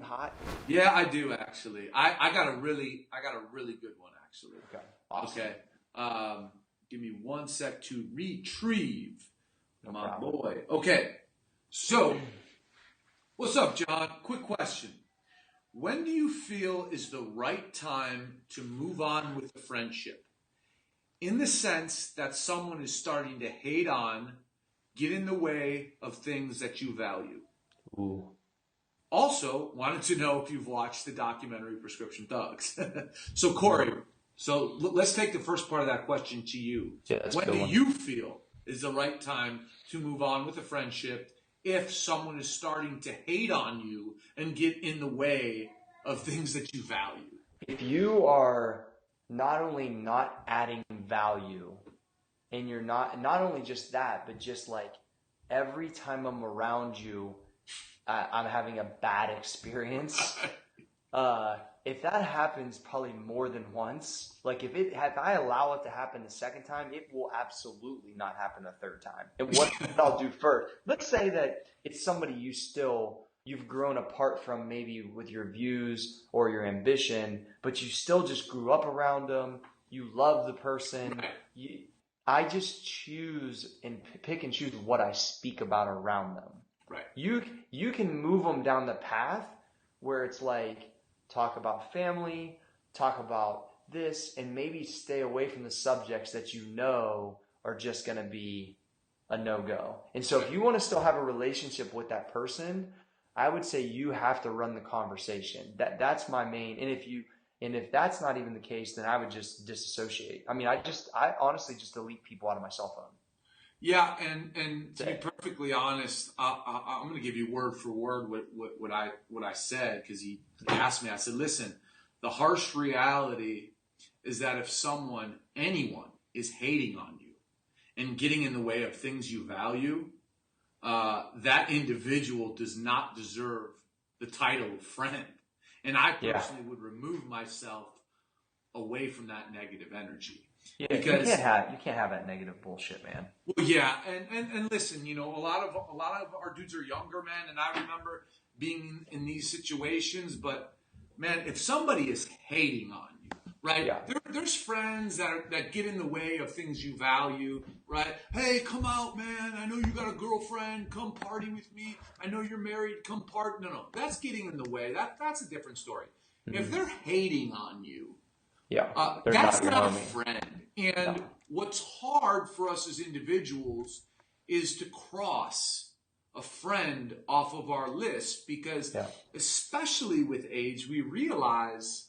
[SPEAKER 3] hot?
[SPEAKER 1] Yeah, I do actually. I got a really good one actually.
[SPEAKER 3] Okay. Awesome.
[SPEAKER 1] Okay. Give me 1 sec to retrieve my boy. Okay. So, what's up, John? Quick question. When do you feel is the right time to move on with a friendship? In the sense that someone is starting to hate on, get in the way of things that you value.
[SPEAKER 3] Ooh.
[SPEAKER 1] Also, wanted to know if you've watched the documentary Prescription Thugs. So, Cory, let's take the first part of that question to you.
[SPEAKER 3] Yeah,
[SPEAKER 1] when do you feel is the right time to move on with a friendship if someone is starting to hate on you and get in the way of things that you value?
[SPEAKER 3] If you are not only not adding value, and you're not only just that, but just like every time I'm around you, I'm having a bad experience. If that happens probably more than once, like if I allow it to happen the second time, it will absolutely not happen the third time. And what I'll do first, let's say that it's somebody you've grown apart from, maybe with your views or your ambition, but you still just grew up around them. You love the person. I just choose and pick and choose what I speak about around them.
[SPEAKER 1] Right.
[SPEAKER 3] You can move them down the path where it's like, talk about family, talk about this, and maybe stay away from the subjects that you know are just going to be a no-go. And so if you want to still have a relationship with that person, I would say you have to run the conversation. That's my main. And if that's not even the case, then I would just disassociate. I mean, I honestly just delete people out of my cell phone.
[SPEAKER 1] Yeah, and to be perfectly honest, I'm going to give you word for word what I said, because he asked me. I said, listen, the harsh reality is that if anyone is hating on you and getting in the way of things you value, that individual does not deserve the title of friend. And I personally would remove myself away from that negative energy.
[SPEAKER 3] Yeah, because you can't have that negative bullshit, man.
[SPEAKER 1] Well, yeah, and listen, a lot of our dudes are younger, man, and I remember being in these situations. But man, if somebody is hating on you, right? Yeah. There's friends that get in the way of things you value, right? Hey, come out, man. I know you got a girlfriend. Come party with me. I know you're married. Come party. No, that's getting in the way. That's a different story. Mm-hmm. If they're hating on you, that's not a friend. And what's hard for us as individuals is to cross a friend off of our list, because especially with age, we realize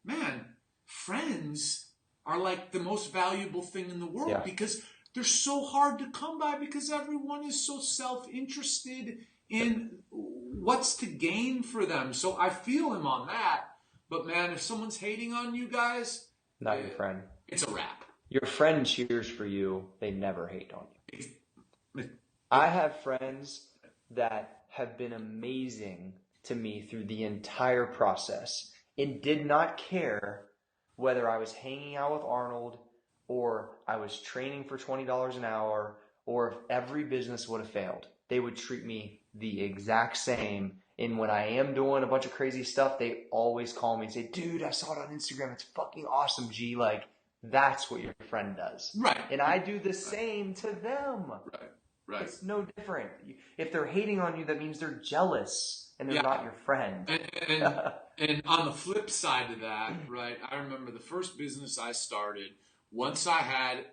[SPEAKER 4] man, friends are like the most valuable thing in the world because they're so hard to come by because everyone is so self-interested in what's to gain for them. So I feel him on that. But man, if someone's hating on you guys,
[SPEAKER 3] not your friend.
[SPEAKER 4] It's a wrap.
[SPEAKER 3] Your friend cheers for you. They never hate on you. I have friends that have been amazing to me through the entire process and did not care whether I was hanging out with Arnold or I was training for $20 an hour or if every business would have failed. They would treat me the exact same. And when I am doing a bunch of crazy stuff, they always call me and say, dude, I saw it on Instagram. It's fucking awesome, G. Like, that's what your friend does.
[SPEAKER 4] Right.
[SPEAKER 3] And I do the same to them.
[SPEAKER 4] Right.
[SPEAKER 3] It's no different. If they're hating on you, that means they're jealous and they're not your friend.
[SPEAKER 4] And on the flip side of that, right, I remember the first business I started, once I had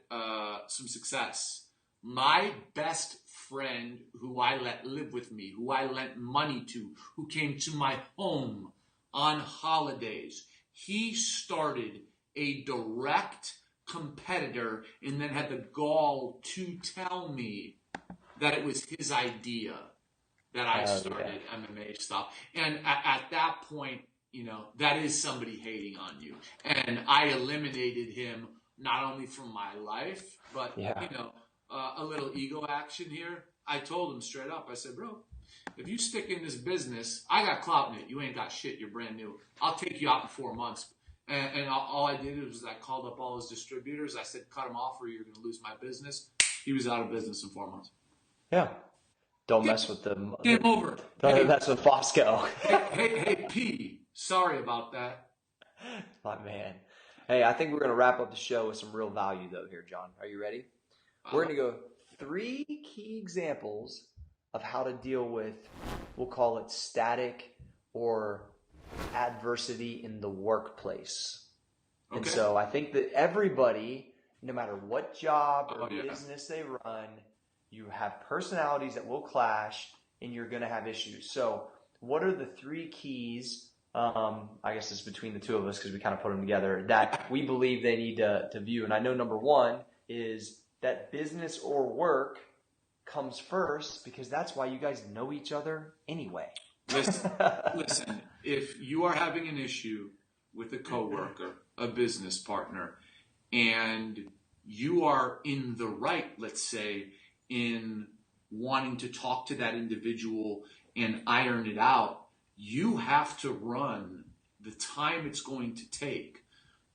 [SPEAKER 4] some success, my best friend who I let live with me, who I lent money to, who came to my home on holidays, he started a direct competitor and then had the gall to tell me that it was his idea that I started MMA stuff. And at that point, you know, that is somebody hating on you. And I eliminated him not only from my life, but, you know, a little ego action here. I told him straight up, I said, bro, if you stick in this business, I got clout in it. You ain't got shit. You're brand new. I'll take you out in 4 months. And all I did was I called up all his distributors. I said, cut him off or you're going to lose my business. He was out of business in 4 months.
[SPEAKER 3] Yeah. Don't mess with them.
[SPEAKER 4] Game over.
[SPEAKER 3] Don't mess with Fosco.
[SPEAKER 4] hey, P. Sorry about that.
[SPEAKER 3] My man. Hey, I think we're going to wrap up the show with some real value, though, here, John. Are you ready? We're going to go 3 key examples of how to deal with, we'll call it static or adversity in the workplace. Okay. And so I think that everybody, no matter what job or business they run, you have personalities that will clash and you're going to have issues. So what are the 3 keys? I guess it's between the two of us because we kind of put them together that we believe they need to view. And I know number 1 is that business or work comes first because that's why you guys know each other anyway.
[SPEAKER 4] Listen, if you are having an issue with a coworker, a business partner, and you are in the right, let's say, in wanting to talk to that individual and iron it out, you have to run the time it's going to take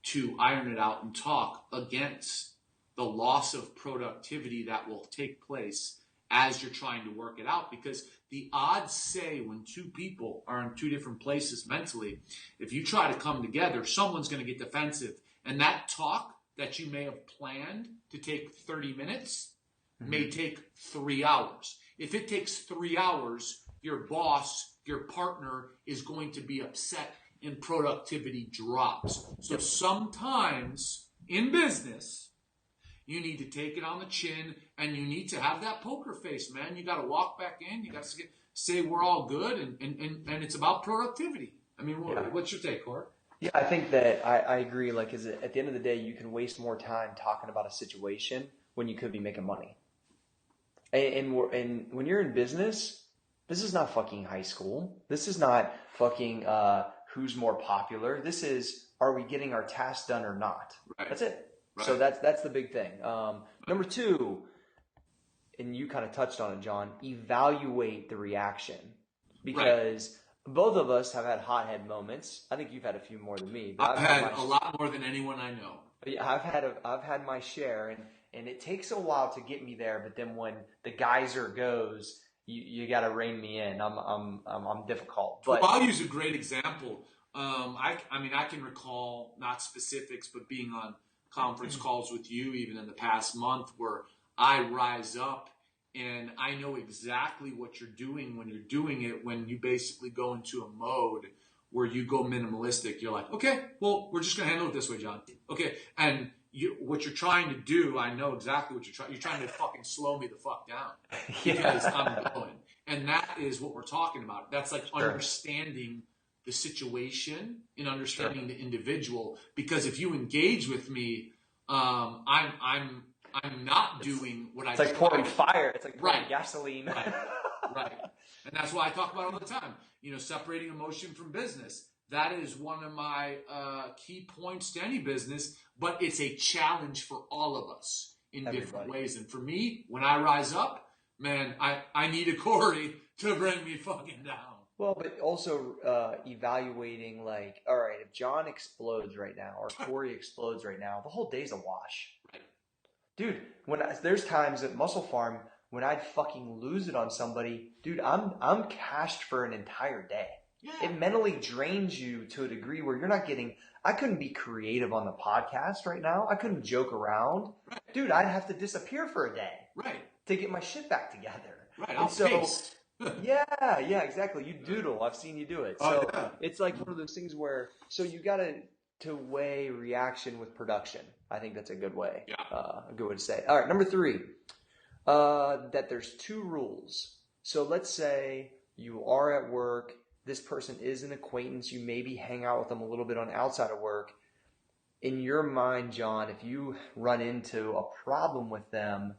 [SPEAKER 4] to iron it out and talk against the loss of productivity that will take place as you're trying to work it out. Because the odds say when 2 people are in 2 different places mentally, if you try to come together, someone's going to get defensive. And that talk that you may have planned to take 30 minutes may take 3 hours. If it takes 3 hours, your boss, your partner is going to be upset and productivity drops. So sometimes in business, you need to take it on the chin and you need to have that poker face, man. You got to walk back in. You got to say we're all good and it's about productivity. I mean, what's your take, Cory?
[SPEAKER 3] Yeah, I think that I agree. Like, at the end of the day, you can waste more time talking about a situation when you could be making money. And when you're in business, this is not fucking high school. This is not fucking who's more popular. This is, are we getting our tasks done or not?
[SPEAKER 4] Right.
[SPEAKER 3] That's it.
[SPEAKER 4] Right.
[SPEAKER 3] So that's the big thing. Number 2, and you kind of touched on it, John, evaluate the reaction. Because both of us have had hothead moments. I think you've had a few more than me.
[SPEAKER 4] I've had a lot more than anyone I know.
[SPEAKER 3] Yeah, I've had my share, and it takes a while to get me there. But then when the geyser goes, you got to rein me in. I'm difficult. But
[SPEAKER 4] well, I'll use a great example. I mean, I can recall, not specifics, but being on conference calls with you even in the past month where I rise up and I know exactly what you're doing when you're doing it, when you basically go into a mode where you go minimalistic. You're like, okay, well, we're just going to handle it this way, John. Okay. And what you're trying to do, I know exactly what you're trying. You're trying to fucking slow me the fuck down because I'm going. And that is what we're talking about. That's like understanding the situation and understanding the individual. Because if you engage with me, I'm not doing what
[SPEAKER 3] It's like pouring fire. It's like pouring gasoline.
[SPEAKER 4] Right. And that's why I talk about it all the time. You know, separating emotion from business. That is one of my key points to any business, but it's a challenge for all of us in different ways. And for me, when I rise up, man, I need a Cory to bring me fucking down.
[SPEAKER 3] Well, but also evaluating, like, all right, if John explodes right now or Cory explodes right now, the whole day's a wash.
[SPEAKER 4] Right.
[SPEAKER 3] Dude, there's times at Muscle Farm when I'd fucking lose it on somebody, dude, I'm cashed for an entire day.
[SPEAKER 4] Yeah.
[SPEAKER 3] It mentally drains you to a degree where you're not getting. I couldn't be creative on the podcast right now. I couldn't joke around.
[SPEAKER 4] Right.
[SPEAKER 3] Dude, I'd have to disappear for a day.
[SPEAKER 4] Right.
[SPEAKER 3] To get my shit back together.
[SPEAKER 4] Right. I'll paste.
[SPEAKER 3] yeah, exactly. You doodle. I've seen you do it. So it's like one of those things where, so you got to weigh reaction with production. I think that's a good way.
[SPEAKER 4] Yeah.
[SPEAKER 3] A good way to say it. All right. Number 3, that there's 2 rules. So let's say you are at work. This person is an acquaintance. You maybe hang out with them a little bit on outside of work. In your mind, John, if you run into a problem with them,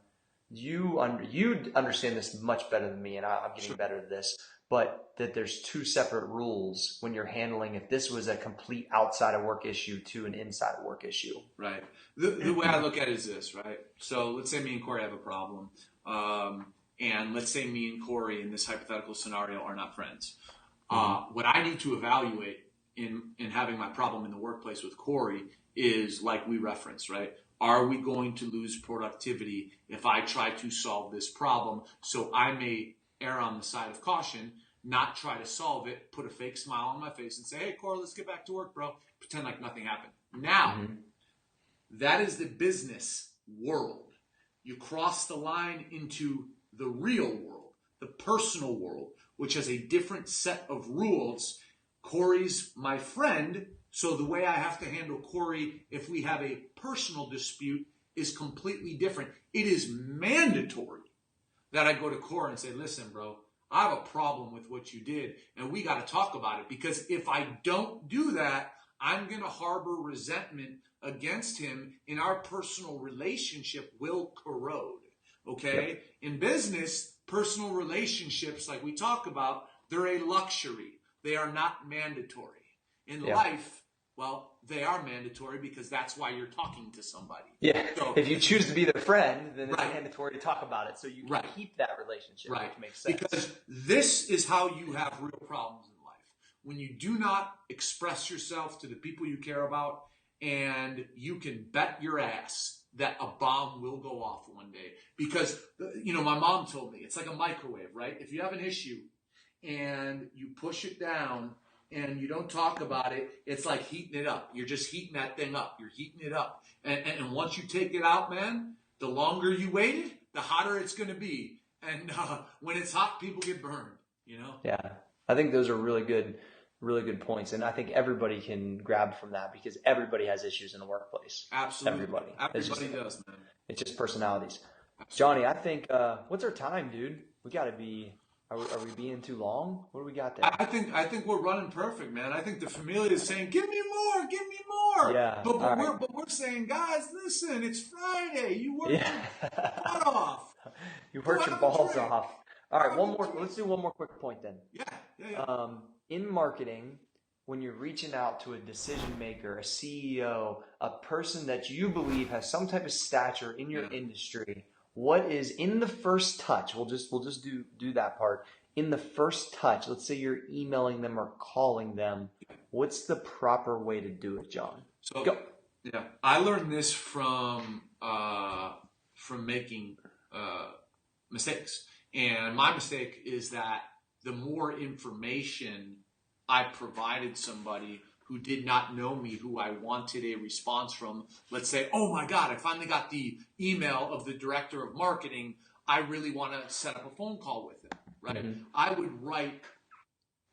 [SPEAKER 3] you understand this much better than me, and I'm getting better at this, but that there's 2 separate rules when you're handling if this was a complete outside of work issue to an inside of work issue.
[SPEAKER 4] Right. The way I look at it is this, right? So let's say me and Cory have a problem, and let's say me and Cory in this hypothetical scenario are not friends. What I need to evaluate in having my problem in the workplace with Cory is, like we referenced, right? Are we going to lose productivity if I try to solve this problem? So I may err on the side of caution, not try to solve it, put a fake smile on my face and say, hey, Cory, let's get back to work, bro. Pretend like nothing happened. Now, that is the business world. You cross the line into the real world, the personal world, which has a different set of rules. Cory's my friend, so the way I have to handle Cory if we have a personal dispute is completely different. It is mandatory that I go to Cory and say, listen, bro, I have a problem with what you did, and we got to talk about it, because if I don't do that, I'm going to harbor resentment against him, and our personal relationship will corrode, okay? Yep. In business, personal relationships, like we talk about, they're a luxury. They are not mandatory. In life, well, they are mandatory because that's why you're talking to somebody.
[SPEAKER 3] Yeah. So, if you choose to be their friend, then it's
[SPEAKER 4] right.
[SPEAKER 3] mandatory to talk about it so you can keep that relationship,
[SPEAKER 4] right.
[SPEAKER 3] which makes sense.
[SPEAKER 4] Because this is how you have real problems in life. When you do not express yourself to the people you care about, and you can bet your ass that a bomb will go off one day. Because, you know, my mom told me, it's like a microwave, right? If you have an issue and you push it down and you don't talk about it, it's like heating it up. You're just heating that thing up. You're heating it up. And once you take it out, man, the longer you wait it, the hotter it's going to be. And when it's hot, people get burned, you know?
[SPEAKER 3] Yeah. I think those are really good points. And I think everybody can grab from that because everybody has issues in the workplace.
[SPEAKER 4] Absolutely.
[SPEAKER 3] Everybody
[SPEAKER 4] does, man.
[SPEAKER 3] It's just personalities.
[SPEAKER 4] Absolutely.
[SPEAKER 3] Johnny, I think, what's our time, dude? We got to be... Are we being too long? What do we got there?
[SPEAKER 4] I think we're running perfect, man. I think the familia is saying, give me more.
[SPEAKER 3] Yeah.
[SPEAKER 4] But we're saying, guys, listen, it's Friday. You work your butt off.
[SPEAKER 3] You work your balls off. All right, one more. Let's do one more quick point then.
[SPEAKER 4] Yeah.
[SPEAKER 3] In marketing, when you're reaching out to a decision maker, a CEO, a person that you believe has some type of stature in your industry, what is in the first touch? We'll just do that part. In the first touch, let's say you're emailing them or calling them. What's the proper way to do it, John?
[SPEAKER 4] So
[SPEAKER 3] go.
[SPEAKER 4] Yeah, I learned this from making mistakes, and my mistake is that the more information I provided somebody who did not know me, who I wanted a response from, let's say, oh my God, I finally got the email of the director of marketing. I really want to set up a phone call with him, right? Mm-hmm. I would write,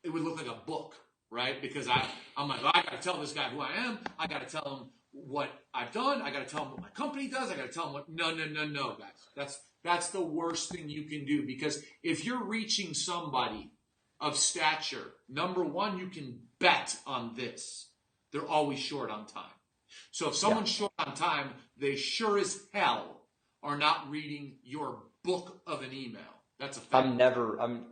[SPEAKER 4] it would look like a book, right? Because I'm like, I got to tell this guy who I am. I got to tell him what I've done. I got to tell him what my company does. I got to tell him what, no, guys. That's the worst thing you can do, because if you're reaching somebody
[SPEAKER 1] of stature, number one, you can bet on this. They're always short on time. So if someone's short on time, they sure as hell are not reading your book of an email. That's a fact.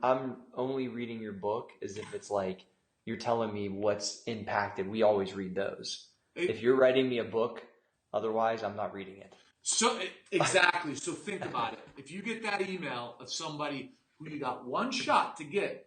[SPEAKER 3] I'm only reading your book as if it's like you're telling me what's impacted. We always read those. If you're writing me a book, otherwise I'm not reading it.
[SPEAKER 1] So exactly. So think about it. If you get that email of somebody who you got one shot to get,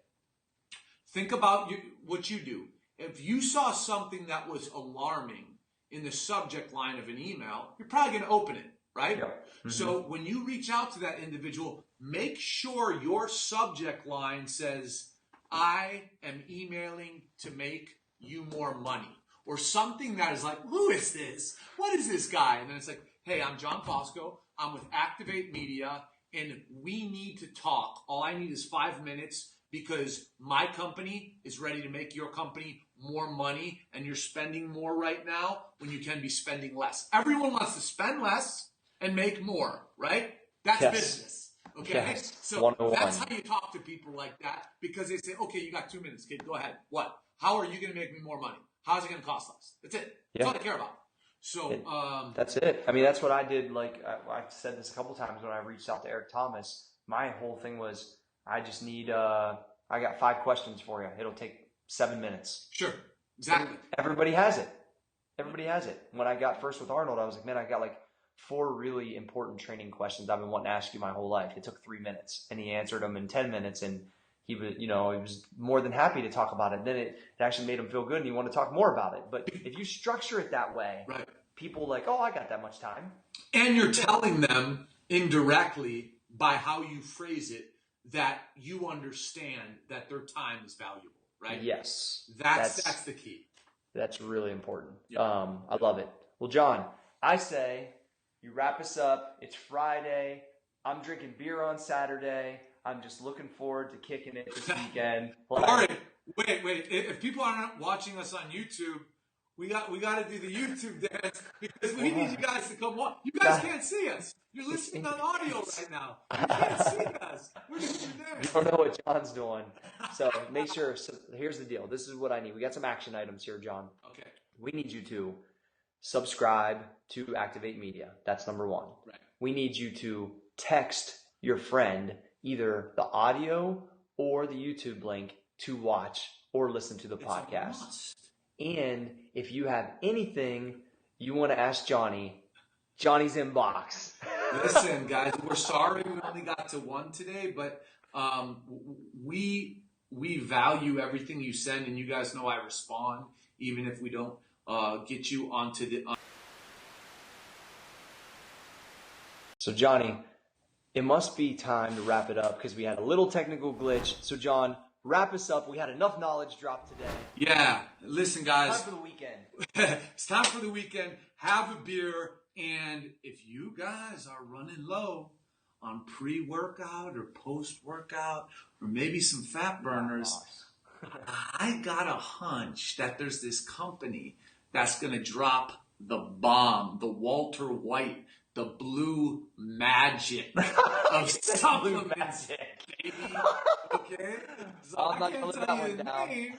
[SPEAKER 1] think about what you do. If you saw something that was alarming in the subject line of an email, you're probably going to open it, right? Yep. Mm-hmm. So when you reach out to that individual, make sure your subject line says, I am emailing to make you more money. Or something that is like, who is this? What is this guy? And then it's like, hey, I'm John Fosco. I'm with Activ8 Media, and we need to talk. All I need is 5 minutes because my company is ready to make your company more money, and you're spending more right now when you can be spending less. Everyone wants to spend less and make more, right? That's business. Okay?
[SPEAKER 3] Yes.
[SPEAKER 1] So that's how you talk to people like that, because they say, okay, you got 2 minutes, kid. Go ahead. What? How are you going to make me more money? How's it going to cost less? That's it. That's all I care about. So
[SPEAKER 3] that's it. I mean, that's what I did. Like I've said this a couple times when I reached out to Eric Thomas. My whole thing was, I just need. I got 5 questions for you. It'll take 7 minutes.
[SPEAKER 1] Sure. Exactly.
[SPEAKER 3] Everybody has it. Everybody has it. When I got first with Arnold, I was like, man, I got like 4 really important training questions I've been wanting to ask you my whole life. It took 3 minutes, and he answered them in 10 minutes, and he was, he was more than happy to talk about it. Then it actually made him feel good, and he wanted to talk more about it. But if you structure it that way,
[SPEAKER 1] right,
[SPEAKER 3] people like, oh, I got that much time.
[SPEAKER 1] And you're telling them indirectly by how you phrase it that you understand that their time is valuable, right?
[SPEAKER 3] Yes.
[SPEAKER 1] That's the key.
[SPEAKER 3] That's really important.
[SPEAKER 1] Yep.
[SPEAKER 3] I love it. Well, John, I say you wrap us up. It's Friday. I'm drinking beer on Saturday. I'm just looking forward to kicking it this weekend.
[SPEAKER 1] All right. Wait. If people aren't watching us on YouTube, we got to do the YouTube dance because we need you guys to come watch. You guys can't see us. You're listening on audio right now. You can't see us. We're just there.
[SPEAKER 3] You don't know what John's doing. So make sure. So here's the deal. This is what I need. We got some action items here, John.
[SPEAKER 1] Okay.
[SPEAKER 3] We need you to subscribe to Activ8 Media. That's number 1.
[SPEAKER 1] Right.
[SPEAKER 3] We need you to text your friend either the audio or the YouTube link to watch or listen to the podcast. And if you have anything you want to ask Johnny's inbox.
[SPEAKER 1] Listen, guys, we're sorry we only got to 1 today, but we value everything you send, and you guys know I respond, even if we don't get you onto the.
[SPEAKER 3] So, Johnny, it must be time to wrap it up because we had a little technical glitch. So, John, wrap us up. We had enough knowledge drop today.
[SPEAKER 1] Yeah. Listen, guys.
[SPEAKER 3] It's time for the weekend.
[SPEAKER 1] It's time for the weekend. Have a beer. And if you guys are running low on pre-workout or post-workout or maybe some fat burners, I got a hunch that there's this company that's going to drop the bomb, the Walter White, the blue magic of supplements, baby. Okay? So
[SPEAKER 3] I'm not
[SPEAKER 1] I can't tell you the name,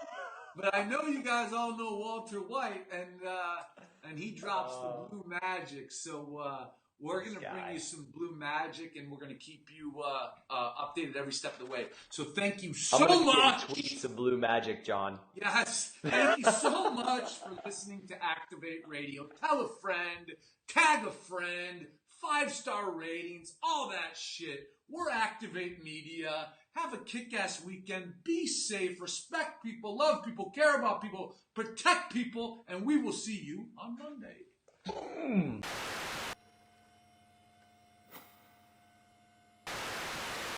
[SPEAKER 1] but I know you guys all know Walter White, and he drops the blue magic. So we're going to bring you some blue magic, and we're going to keep you updated every step of the way. So thank you so much.
[SPEAKER 3] Tweets of blue magic, John.
[SPEAKER 1] Yes. Thank you so much for listening to Activ8 Radio. Tell a friend, tag a friend, 5-star ratings, all that shit. We're Activ8 Media. Have a kick-ass weekend. Be safe. Respect people. Love people. Care about people. Protect people. And we will see you on Monday.